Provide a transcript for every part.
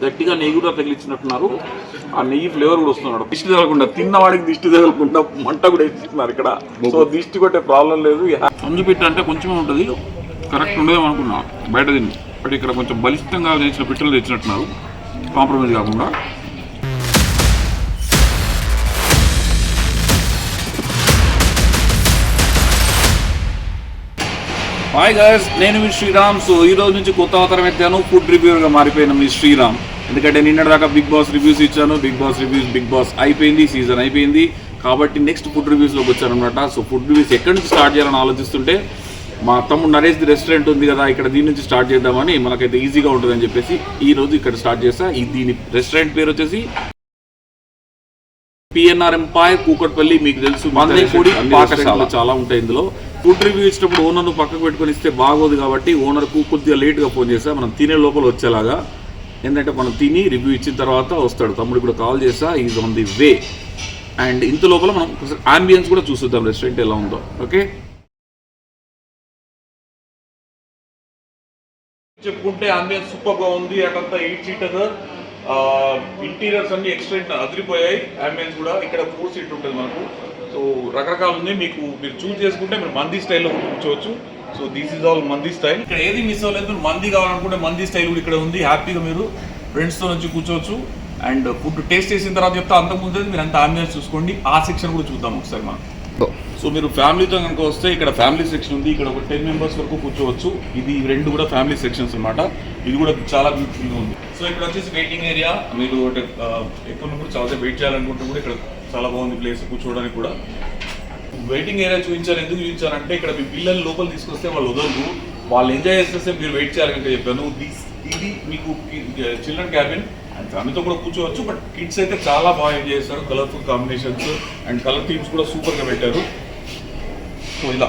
గట్టిగా నెయ్యి కూడా తగిలించినట్టున్నారు. ఆ నెయ్యి ఫ్లేవర్ కూడా వస్తున్నాడు. దిష్టి తగలకుండా, తిన్నవాడికి దిష్టి తగలకుండా మంట కూడా ఇస్తున్నారు ఇక్కడ. సో దిష్టి కొట్టే ప్రాబ్లం లేదు. కంజుపిట్ట అంటే కొంచెమే ఉంటుంది, కరెక్ట్ ఉండదేమో అనుకున్నా బయట తిని. బట్ ఇక్కడ కొంచెం బలిష్టంగా చేసిన పిట్టలు తెచ్చినట్టున్నారు, కాంప్రమైజ్ కాకుండా. హాయ్ గైస్, నేను మీ శ్రీరామ్. సో ఈ రోజు నుంచి కొత్త అవతారం ఎత్తాను, ఫుడ్ రివ్యూగా మారిపోయిన మీ శ్రీరామ్. ఎందుకంటే నిన్నటిదాకా బిగ్ బాస్ రివ్యూస్ ఇచ్చాను. బిగ్ బాస్ అయిపోయింది, సీజన్ అయిపోయింది. కాబట్టి నెక్స్ట్ ఫుడ్ రివ్యూస్లోకి వచ్చాను అనమాట. సో ఫుడ్ రివ్యూస్ ఎక్కడి నుంచి స్టార్ట్ చేయాలని ఆలోచిస్తుంటే మా తమ్ముడు నరేష్ ది రెస్టారెంట్ ఉంది కదా, ఇక్కడ దీని నుంచి స్టార్ట్ చేద్దామని, మనకైతే ఈజీగా ఉంటుందని చెప్పేసి ఈ రోజు ఇక్కడ స్టార్ట్ చేస్తా. దీని రెస్టారెంట్ పేరు వచ్చేసి పిఎన్ఆర్ ఎంపైర్ కూకట్పల్లి. మీకు తెలుసు, మందేపూడి పాకశాల చాలా ఉంటాయి ఇందులో. ఫుడ్ రివ్యూ ఇచ్చినప్పుడు ఓనర్ను పక్కకు పెట్టుకొని ఇస్తే బాగోదు కాబట్టి ఓనర్కు కొద్దిగా లేట్గా ఫోన్ చేస్తా, మనం తినే లోపల వచ్చేలాగా. ఏంటంటే మనం తిని రివ్యూ ఇచ్చిన తర్వాత వస్తాడు. తమ్ముడు కూడా కాల్ చేస్తా, is on the way. And ఇంత లోపల మనం ఆంబియన్స్ కూడా చూస్తుందాం రెస్టారెంట్ ఎలా ఉందో. ఓకే, చెప్పుకుంటే ఆంబియన్స్ సూపర్గా ఉంది. అటంతా 8 సీటర్, ఇంటీరియర్స్ అన్ని ఎక్స్టెంట్ అదిరిపోయాయి. అంబియన్స్ కూడా ఇక్కడ 4 సీట్ ఉంటుంది మనకు. సో రకరకాలు ఉంది, మీరు చూస్ చేసుకుంటే మీరు మంది స్టైల్లో కూర్చోవచ్చు. సో దిస్ ఈజ్ ఆల్ మంది స్టైల్. ఇక్కడ ఏది మిస్ అవ్వలేదు. మంది కావాలనుకుంటే మంది స్టైల్ కూడా ఇక్కడ ఉంది. హ్యాపీగా మీరు ఫ్రెండ్స్తో వచ్చి కూర్చోవచ్చు. అండ్ ఫుడ్ టేస్ట్ చేసిన తర్వాత చెప్తే అంతకుముందు మీరు అంత అంబియన్స్ చూసుకోండి. ఆ సెక్షన్ కూడా చూద్దాం ఒకసారి మనం. సో మీరు ఫ్యామిలీతో కనుక వస్తే ఇక్కడ ఫ్యామిలీ సెక్షన్ ఉంది. ఇక్కడ ఒక 10 మెంబర్స్ వరకు కూర్చోవచ్చు. ఇది 2 కూడా ఫ్యామిలీ సెక్షన్స్ అనమాట. ఇది కూడా చాలా బ్యూటిఫుల్గా ఉంది. సో ఇక్కడ వచ్చేసి వెయిటింగ్ ఏరియా. మీరు ఎక్కడున్నప్పుడు చాలా వెయిట్ చేయాలనుకుంటే కూడా ఇక్కడ చాలా బాగుంది ప్లేస్ కూర్చోవడానికి కూడా. వెయిటింగ్ ఏరియా చూపించారు. ఎందుకు చూపించారంటే ఇక్కడ మీ పిల్లలు లోపల తీసుకొస్తే వాళ్ళు వదలరు, వాళ్ళు ఎంజాయ్ చేస్తే మీరు వెయిట్ చేయాలంటే చెప్పాను. ఇది మీకు చిల్డ్రన్ క్యాబిన్ అండ్ ఫ్యామిలీతో కూడా కూర్చోవచ్చు. బట్ కిడ్స్ అయితే చాలా బాగా ఎంజాయ్ చేస్తారు. Colourful combinations and colour themes కూడా సూపర్గా పెట్టారు. సో ఇలా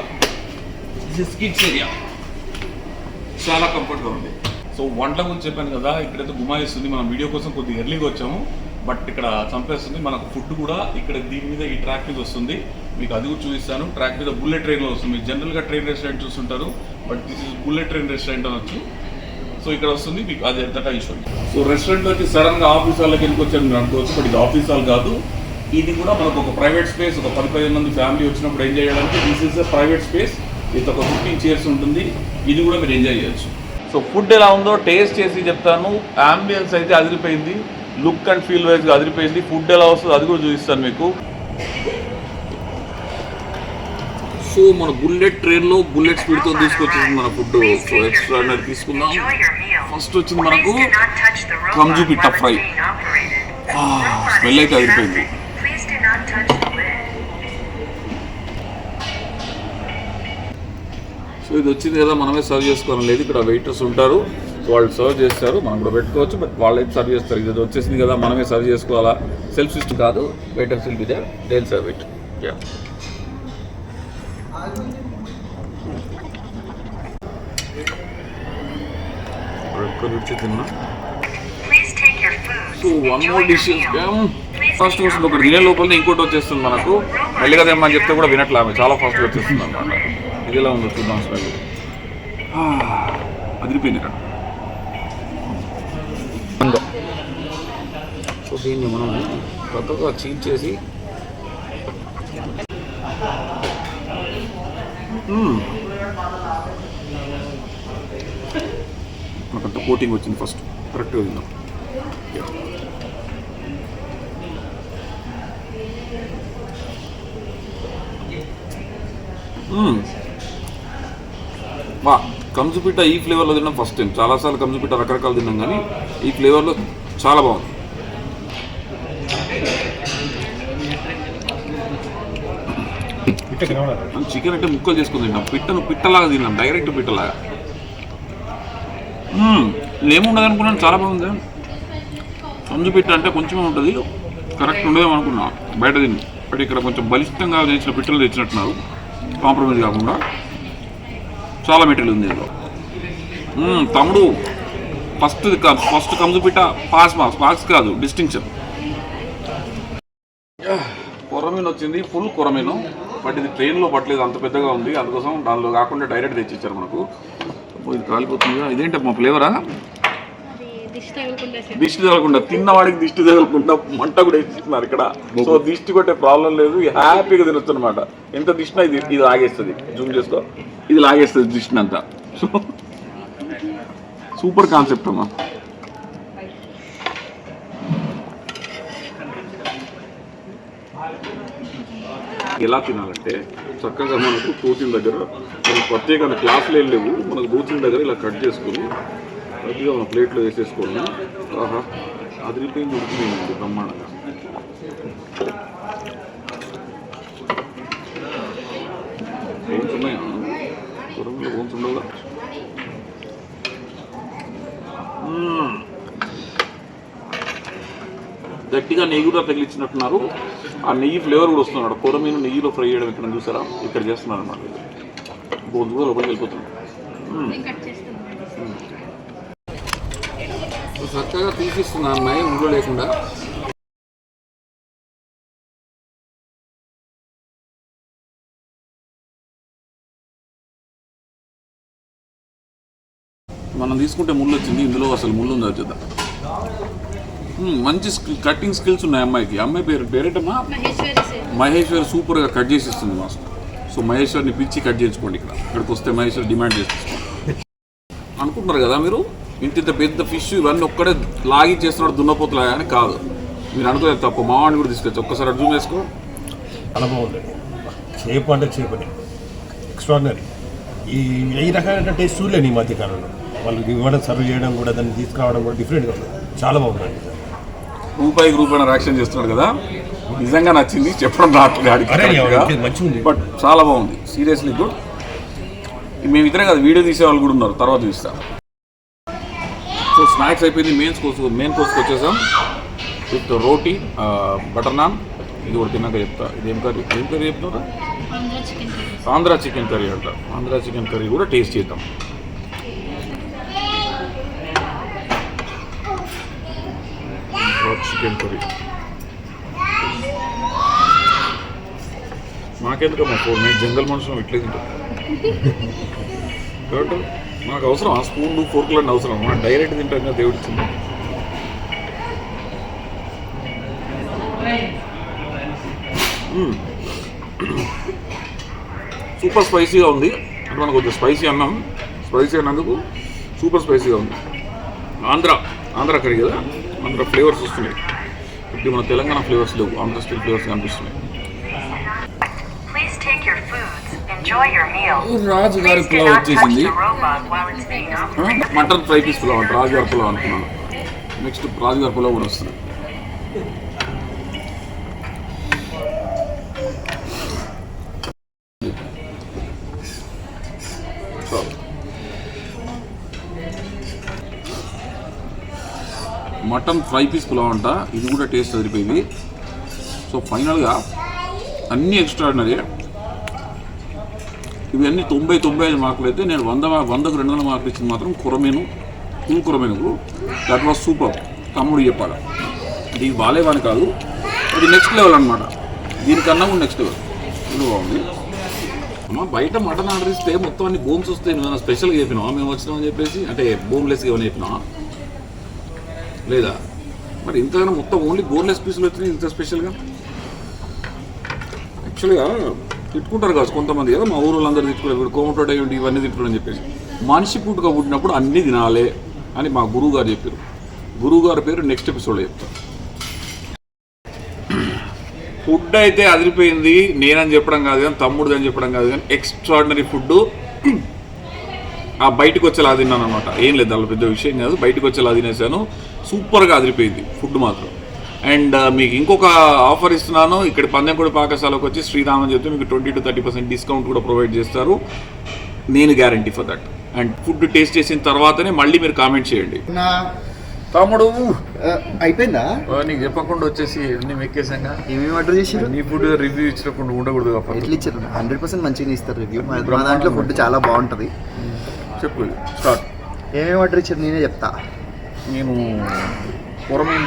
కిడ్స్ ఏరియా చాలా కంఫర్ట్గా ఉంది. సో వంట గురించి చెప్పాను కదా, ఇక్కడైతే గుమాయిస్తుంది. మనం వీడియో కోసం కొద్దిగా ఎర్లీగా వచ్చాము, బట్ ఇక్కడ చంపేస్తుంది. మనకు ఫుడ్ కూడా ఇక్కడ దీని మీద ఈ ట్రాక్ మీద వస్తుంది. మీకు అది కూడా చూపిస్తాను. ట్రాక్ మీద బుల్లెట్ ట్రైన్లో వస్తుంది. మీరు జనరల్గా ట్రైన్ రెస్టారెంట్ చూస్తుంటారు, but this is bullet train restaurant అనొచ్చు. సో ఇక్కడ వస్తుంది మీకు అది ఎంత ఇష్యూ. సో రెస్టారెంట్ వచ్చి సడన్గా ఆఫీస్ హాల్లోకి వెళ్ళిపోవచ్చాను మీరు అనుకోవచ్చు, బట్ ఇది ఆఫీస్ హాల్ కాదు. ఇది కూడా మనకు ఒక ప్రైవేట్ స్పేస్. ఒక 10-15 మంది ఫ్యామిలీ వచ్చినప్పుడు ఎంజాయ్ చేయడానికి this is a private space. ఇది ఒక 15 చైర్స్ ఉంటుంది. ఇది కూడా మీరు ఎంజాయ్ చేయొచ్చు. సో ఫుడ్ ఎలా ఉందో టేస్ట్ చేసి చెప్తాను. అంబియన్స్ అయితే అదిరిపోయింది, లుక్ అండ్ ఫీల్ వైజ్గా అదిరిపోయింది. ఫుడ్ ఎలా వస్తుందో అది కూడా చూపిస్తాను మీకు. సో మన బుల్లెట్ ట్రైన్లో బుల్లెట్ స్పీడ్తో తీసుకొచ్చింది మన ఫుడ్. సో ఎక్స్ట్రాడినరీ తీసుకుందాం. ఫస్ట్ వచ్చింది మనకు కంజుపిట్ట ఫ్రై. స్మెల్ అయితే అదిరిపోయింది. సో ఇది వచ్చింది కదా, మనమే సర్వ్ చేసుకోవాలి లేదు. ఇక్కడ వెయిటర్స్ ఉంటారు, సో వాళ్ళు సర్వ్ చేస్తారు. మనం కూడా పెట్టుకోవచ్చు, బట్ వాళ్ళైతే సర్వ్ చేస్తారు. ఇది వచ్చేసింది కదా, మనమే సర్వ్ చేసుకోవాలా. సెల్ఫ్ సిస్టమ్ కాదు, waiters will be there, they will serve it. Yeah, రుచి తిన్నా. So 1 more dish. ఫస్ట్ వస్తుంది ఒకటి, తినే లోపల ఇంకోటి వచ్చేస్తుంది మనకు. మెల్లిగా తెమ్మని చెప్తే కూడా వినట్లే, ఆమె చాలా ఫాస్ట్గా వచ్చేస్తుంది అనమాట. ఇది ఎలా ఉందో చూద్దాం. స్మెల్ అదిరిపోయింది ఇక్కడ. సో దీన్ని మనం కొత్తగా చీజ్ చేసి నాకంత కోటింగ్ వచ్చింది. ఫస్ట్ కరెక్ట్గా తిందాం. వా, కంజుపిట్ట ఈ ఫ్లేవర్లో తిన్నాం ఫస్ట్ టైం. చాలాసార్లు కంజుపిట్ట రకరకాలు తిన్నాం, కానీ ఈ ఫ్లేవర్లో చాలా బాగుంది. చికెన్ అంటే ముక్కలు చేసుకుని తిన్నాం, పిట్టలాగా తిన్నాం, డైరెక్ట్ పిట్టలాగా. ఏముండదు అనుకున్నాను, చాలా బాగుంది. కంజుపిట్ట అంటే కొంచెమే ఉంటుంది, కరెక్ట్ ఉండదేమో అనుకున్నా బయట తిని. బట్ ఇక్కడ కొంచెం బలిష్టంగా చేసిన పిట్టలు తెచ్చినట్టున్నారు, కాంప్రమైజ్ కాకుండా. చాలా మెటీరియల్ ఉంది ఇందులో. తమ్ముడు ఫస్ట్ కంజుపిట్ట పాస్ కాదు, డిస్టింక్షన్. కొరమీన్ వచ్చింది, ఫుల్ కొరమీను. బట్ ఇది ట్రైన్లో పట్టలేదు, అంత పెద్దగా ఉంది. అందుకోసం దానిలో కాకుండా డైరెక్ట్ తెచ్చిచ్చారు మనకు. ఇది కాలిపోతుందిగా. ఇదేంటి మా ఫ్లేవరా? దిష్టి తగలకుండా తిన్నవాడికి దిష్టి తగలకుండా మంట కూడా వేసిస్తున్నారు ఇక్కడ. సో దిష్టి కొట్టే ప్రాబ్లం లేదు, హ్యాపీగా తినొచ్చు అనమాట. ఎంత దిష్టినా ఇది లాగేస్తుంది. జూమ్ చేసుకో, ఇది లాగేస్తుంది దిష్టిని అంతా. సో సూపర్ కాన్సెప్ట్ అమ్మా. ఎలా తినాలంటే చక్కగా మనకు దోచిన దగ్గర ప్రత్యేకమైన క్లాసులు ఏం లేవు, మనకు దోచిన దగ్గర ఇలా కట్ చేసుకొని ప్రతిగా మన ప్లేట్లో వేసేసుకోండి. ఆహా, అదిరిపోయింది, ఉడికిపోయింది బ్రహ్మాండంగా. బోన్స్ ఉన్నాయా? కూరలో బోన్స్ ఉండవుగా. గట్టిగా నెయ్యి కూడా తగిలిచ్చినట్టున్నారు. ఆ నెయ్యి ఫ్లేవర్ కూడా వస్తున్నాడు. కొరమీను నెయ్యిలో ఫ్రై చేయడం ఇక్కడ చూసారా, ఇక్కడ చేస్తున్నారు అన్నమాట. బోన్స్ కూడా లోపలికి వెళ్ళిపోతున్నాడు. చక్కగా తీసిస్తున్నా అమ్మాయి ఊళ్ళో లేకుండా. మనం తీసుకుంటే ముళ్ళు వచ్చింది, ఇందులో అసలు ముళ్ళు ఉందా చూద్దాం. మంచి కటింగ్ స్కిల్స్ ఉన్నాయి అమ్మాయికి. అమ్మాయి పేరేటమ్మా మహేశ్వరి. సూపర్గా కట్ చేసి ఇస్తుంది మాస్టర్. సో మహేశ్వరిని పిలిచి కట్ చేయించుకోండి. ఇక్కడికి వస్తే మహేశ్వరి డిమాండ్ చేసేసుకోండి. అనుకుంటున్నారు కదా మీరు, ఇంత పెద్ద ఫిష్ ఇవన్నీ ఒక్కడే లాగి చేస్తున్నాడు దున్నపోతులా అని కాదు. మీరు అనుకోలేదు తప్పు. మావాడిని కూడా తీసుకొచ్చి ఒక్కసారి అర్థం చేసుకో. చాలా బాగుంది. చేప అంటే చేపని ఎక్స్ట్రాడినరీ. ఈ రకమైన టేస్ట్ చూడలేను ఈ మధ్యకాలంలో. వాళ్ళకి ఇవ్వడం, సర్వ్ చేయడం కూడా, దాన్ని తీసుకురావడం కూడా డిఫరెంట్గా ఉంది. చాలా బాగుందండి. రూపాయి యాక్షన్ చేస్తున్నాడు కదా, నిజంగా నచ్చింది. చెప్పడం రావట్లేదు, బట్ చాలా బాగుంది. Seriously good. మేమిద్దరే కదా, వీడియో తీసే వాళ్ళు కూడా ఉన్నారు, తర్వాత చూస్తాం. సో స్నాక్స్ అయిపోయింది. మెయిన్ కోర్స్కి వచ్చేసాం. With roti, butter non. ఇది కూడా తిన్నాక చెప్తా. ఇదేం కర్రీ చెప్తున్నారా? ఆంధ్రా చికెన్ కర్రీ అంట. ఆంధ్రా చికెన్ కర్రీ కూడా టేస్ట్ చేద్దాం. చికెన్ కర్రీ మాకెందుకు మా ఫోన్, మేము జంగల్ మనుషులు ఇట్లే తింటాం కాబట్టి మాకు అవసరం ఆ స్పూన్లు ఫోర్కులు అన్నీ అవసరం. డైరెక్ట్ తింటాం కదా దేవుడి ఇచ్చింది. సూపర్ స్పైసీగా ఉంది. అంటే మనకు కొంచెం స్పైసీ అన్నందుకు సూపర్ స్పైసీగా ఉంది. ఆంధ్ర కర్రీ కదా, ఆంధ్ర ఫ్లేవర్స్ వస్తున్నాయి. ఇప్పుడు మన తెలంగాణ ఫ్లేవర్స్ లేవు, ఆంధ్ర స్టైల్ ఫ్లేవర్స్ కనిపిస్తున్నాయి. రాజుగారి పులావ్ వచ్చేసింది. మటన్ ఫ్రై పీస్ పులావ్ అంటే రాజుగారి పులావ్ అనుకున్నాను. నెక్స్ట్ రాజుగారి పులావ్ కూడా వస్తుంది. మటన్ ఫ్రై పీస్ పులావ్ అంట. ఇది కూడా టేస్ట్ అదిరిపోయింది. సో ఫైనల్గా అన్నీ ఎక్స్ట్రాడినరీ. ఇవి అన్నీ 90-95 మార్కులు అయితే, నేను 100కు 200 మార్కులు ఇచ్చింది మాత్రం కొరమేనుకు. That was super. తమ్ముడు చెప్పాలి, ఇది బాలేవాని కాదు, అది నెక్స్ట్ లెవెల్ అనమాట. దీనికన్నా కూడా నెక్స్ట్ లెవెల్. ఇది బాగుంది. అమ్మ బయట మటన్ ఆర్డర్ ఇస్తే మొత్తం అన్ని బోన్స్ వస్తాయి. నువ్వు స్పెషల్గా చెప్పినావా మేము వచ్చినామని చెప్పేసి? అంటే బోన్లెస్గా ఏమైనా చెప్పినావా లేదా? మరి ఇంతగానో మొత్తం ఓన్లీ బోన్లెస్ పీసులు వచ్చినాయి ఇంత స్పెషల్గా. యాక్చువల్గా తిట్టుకుంటారు కాదు కొంతమంది కదా, మా ఊరు వాళ్ళందరూ తిట్టుకోలేదు, ఇప్పుడు కోమటోట ఏంటి ఇవన్నీ తిట్టుకోవడం చెప్పేసి. మనిషి పుట్టుక పుట్టినప్పుడు అన్నీ తినాలి అని మా గురువు గారు చెప్పారు. గురువు గారి పేరు నెక్స్ట్ ఎపిసోడ్లో చెప్తాను. ఫుడ్ అయితే అదిరిపోయింది. నేనని చెప్పడం కాదు కానీ, తమ్ముడు అని చెప్పడం కాదు కానీ, ఎక్స్ట్రాడినరీ ఫుడ్. ఆ బయటకు వచ్చేలా తిన్నాను అనమాట. ఏం లేదు, అలా పెద్ద విషయం కాదు. బయటకు వచ్చేలా తినేసాను. సూపర్గా అదిరిపోయింది ఫుడ్ మాత్రం. అండ్ మీకు ఇంకొక ఆఫర్ ఇస్తున్నాను. ఇక్కడ పందెంకోడి పాకశాలకు వచ్చి శ్రీరామ్ అని చెప్తే మీకు 20-30% డిస్కౌంట్ కూడా ప్రొవైడ్ చేస్తారు. నేను guarantee for that. And food taste చేసిన తర్వాతనే మళ్ళీ మీరు కామెంట్ చేయండి. తమ్ముడు అయిపోయిందా? నీకు చెప్పకుండా వచ్చేసి అన్ని మెక్కేసాగా. ఏమేమి ఆర్డర్ చేసారు? నీ ఫుడ్ రివ్యూ ఇచ్చినప్పుడు ఉండకూడదు. ఎట్లా ఇచ్చారు? 100% మంచిగా ఇస్తారు రివ్యూ. మా దాంట్లో ఫుడ్ చాలా బాగుంటుంది. చెప్పు, స్టార్ట్. ఏమేమి ఆర్డర్ ఇచ్చారు నేనే చెప్తా. నేను కొర్రమేను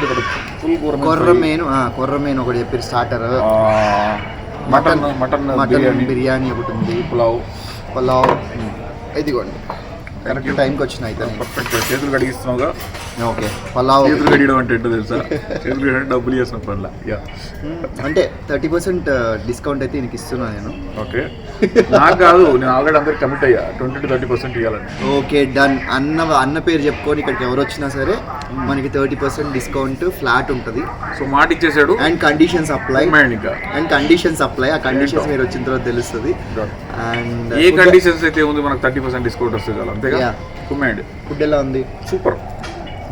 ఒకటి చెప్పారు స్టార్టర్. మటన్ బిర్యానీ ఒకటి ఉంది. పులావ్ ఇదిగోండి. కరెక్ట్ టైంకి వచ్చిన అయితే పర్ఫెక్ట్. చేతులు కడిగిస్తున్నావుగా. ఓకే పలావ్ చేతులు కడిగడం అంటే ఏంటో తెలుసా? చేతులు కడిగడం డబ్బులు చేసిన పనిలా. యా అంటే 30% డిస్కౌంట్ అయితే నీకు ఇస్తున్నా నేను. ఓకే. నాకు కాదు, నేను ఆల్రెడీ అందరికి కమిట్ అయ్యా 20 to 30% ఇవ్వాలని. Okay done. అన్న పేరు చెప్పుకొని ఇక్కడికి ఎవరు వచ్చినా సరే మనకి 30% డిస్కౌంట్ ఫ్లాట్ ఉంటుంది. సో మాట ఇచ్చేసాడు. And conditions apply. ఇంకా అండ్ కండిషన్స్ అప్లై. ఆ కండిషన్స్ మీరు వచ్చిన తర్వాత తెలుస్తుంది. అండ్ ఏ కండిషన్స్ అయితే ఉంది మనకు 30% డిస్కౌంట్ వస్తుంది కదా, అంతేగా. కుమ్మాండ్ ఫుడ్ ఎలా ఉంది? సూపర్.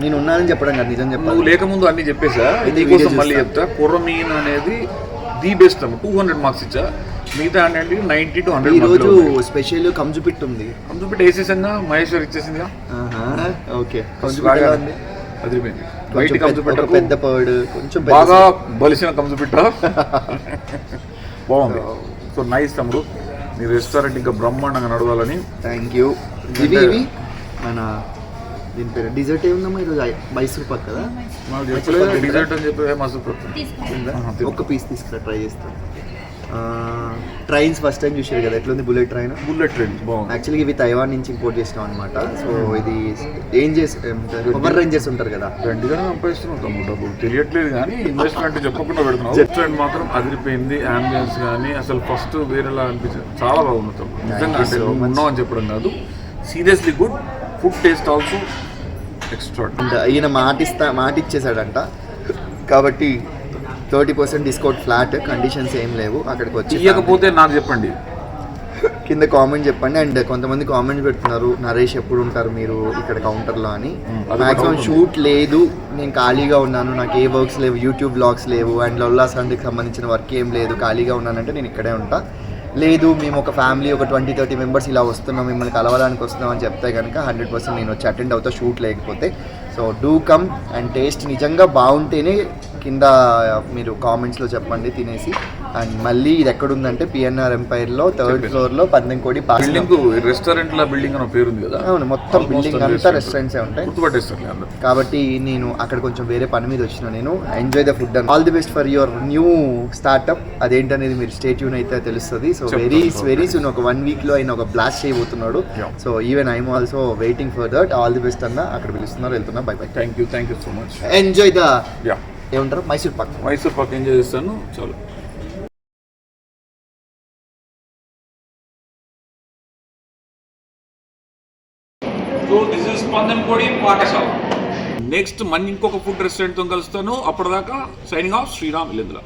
నేను ఉన్నానని చెప్పడం కాదు, నిజం చెప్పాలి. నువ్వు లేకముందు అన్ని చెప్పేసా, అయితే నీకోసం వీడియో మళ్ళీ చెప్తా. కొర్రమీన్ అనేది ది బెస్ట్. 200 మార్క్స్ ఇచ్చా. మిగతా అంటే 90 to 100 ఈ రోజు స్పెషల్ కంజుపిట్ ఉంది. కంజుపిట్ వేసేసంగా మహేశ్వర్ ఇచ్చేసిందిగా. ఓకే అదిరిపోయింది. బయట కంజుపిట్ట పెద్ద పర్డ్, కొంచెం బాగా బలిసిన కంజుపిట్ట బాగుంది. సో నైస్ తమ్ముడు, నీ రెస్టారెంట్ ఇంకా బ్రహ్మాండంగా నడవాలని. Thank you. ఇవి మన దీని పేరు డిజర్ట్ ఏముందమ్మా ఈరోజు? మైసూర్ పాక్ కదా. డిజర్ట్ అని చెప్పి మస్తు ఒక్క పీస్ తీసుకురా, ట్రై చేస్తాను. ట్రైన్స్ ఫస్ట్ టైం చూసారు కదా, ఎట్లుంది బుల్లెట్ ట్రైన్? బుల్లెట్ ట్రైన్ బాగుంది. యాక్చువల్గా ఇవి తైవాన్ నుంచి ఇంపోర్ట్ చేసినాం అనమాట. సో ఇది ఏం చేసి పవర్ రేంజర్స్ ఉంటారు కదా, రెండుగానే సంపాదిస్తున్నాం తమ్ముడు. డబ్బులు తెలియట్లేదు కానీ ఇన్వెస్ట్మెంట్ చెప్పకుండా పెడుతున్నాం. రెస్టారెంట్ మాత్రం అదిరిపోయింది. అంబియన్స్ కానీ అసలు ఫస్ట్ వేరేలా అనిపించింది. చాలా బాగుంది తమ్ముడు, నిజంగా. అంటే ఉన్నాం అని చెప్పడం కాదు, seriously good. Food taste also extra. ఈయన మాట ఇచ్చేసాడంట కాబట్టి 30% డిస్కౌంట్ ఫ్లాట్. కండిషన్స్ ఏం లేవు. అక్కడికి వచ్చి ఇవ్వకపోతే నాకు చెప్పండి, కింద కామెంట్ చెప్పండి. అండ్ కొంతమంది కామెంట్ పెడుతున్నారు, నరేష్ ఎప్పుడు ఉంటారు మీరు ఇక్కడ కౌంటర్లో అని. మ్యాక్సిమం షూట్ లేదు, నేను ఖాళీగా ఉన్నాను, నాకు ఏ వర్క్స్ లేవు, యూట్యూబ్ బ్లాగ్స్ లేవు, అండ్ లొల్లా సండేకి సంబంధించిన వర్క్ ఏం లేదు, ఖాళీగా ఉన్నానంటే నేను ఇక్కడే ఉంటా. లేదు మేము ఒక ఫ్యామిలీ ఒక 20-30 మెంబర్స్ ఇలా వస్తున్నాం, మిమ్మల్ని కలవడానికి వస్తున్నాం అని చెప్తే కనుక 100% నేను వచ్చి అటెండ్ అవుతా, షూట్ లేకపోతే. So do come and taste. నిజంగా బాగుంటేనే కింద మీరు కామెంట్స్లో చెప్పండి తినేసి. అండ్ మళ్ళీ ఇది ఎక్కడుందంటే పిఎన్ఆర్ ఎంపైర్లో 3rd ఫ్లోర్లో పందెంకోడి బిల్డింగ్. రెస్టారెంట్ లా బిల్డింగ్ అని పేరు ఉంది కదా. అవును, మొత్తం బిల్డింగ్ అంతా రెస్టారెంట్సే ఉంటాయి గుర్తుపట్టేస్తారు. కాబట్టి నేను అక్కడ కొంచెం వేరే పని మీద వచ్చిన. నేను enjoy the food and all the best for your new startup. అదేంటనేది మీరు స్టే ట్యూన్ అయితే తెలుస్తుంది. సో వెరీ సూన్ ఒక 1 weekలో ఆయన ఒక బ్లాస్ట్ చేయబోతున్నాడు. So even I'm also waiting for that. All the best అన్న. అక్కడ పిలుస్తున్నారు, వెళ్తున్నా. By by. Thank you so much. Enjoy the ఏమంటారు మైసూర్ పాక్ ఎంజాయ్ చేస్తాను. చాలు. సో దిస్ ఇస్ పందెంకోడి పాఠశాల. నెక్స్ట్ మళ్ళీ ఇంకొక ఫుడ్ రెస్టారెంట్తో కలుస్తాను. అప్పటిదాకా సైనింగ్ ఆఫ్, శ్రీరామ్ ఇల్లేంద్ర.